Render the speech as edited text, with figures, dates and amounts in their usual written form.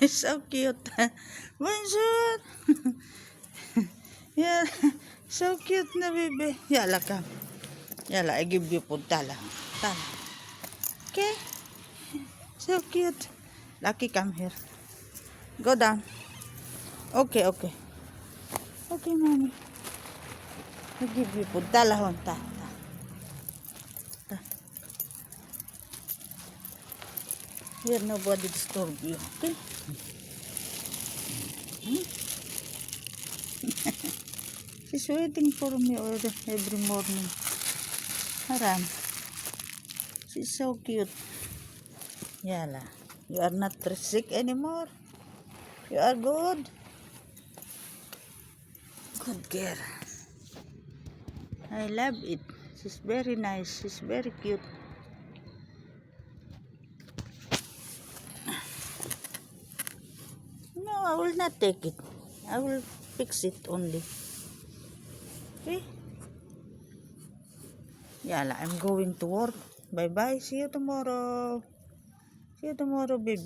So cute. Bonjour. Yeah, so cute na baby. Yala ka. Yala, I give you food. Tala. Tala. Okay. So cute. Lucky, come here. Go down. Okay, okay. Okay, mommy. I give you food. Tala hon. Ta. Ta. Here, nobody disturb you. Okay? She's waiting for me every morning. Haram. She's so cute. Yala. You are not sick anymore. You are good. Good girl. I love it. She's very nice. She's very cute. No, I will not take it. I will fix it only. Okay? Yala, I'm going to work. Bye-bye. See you tomorrow. See you tomorrow, baby.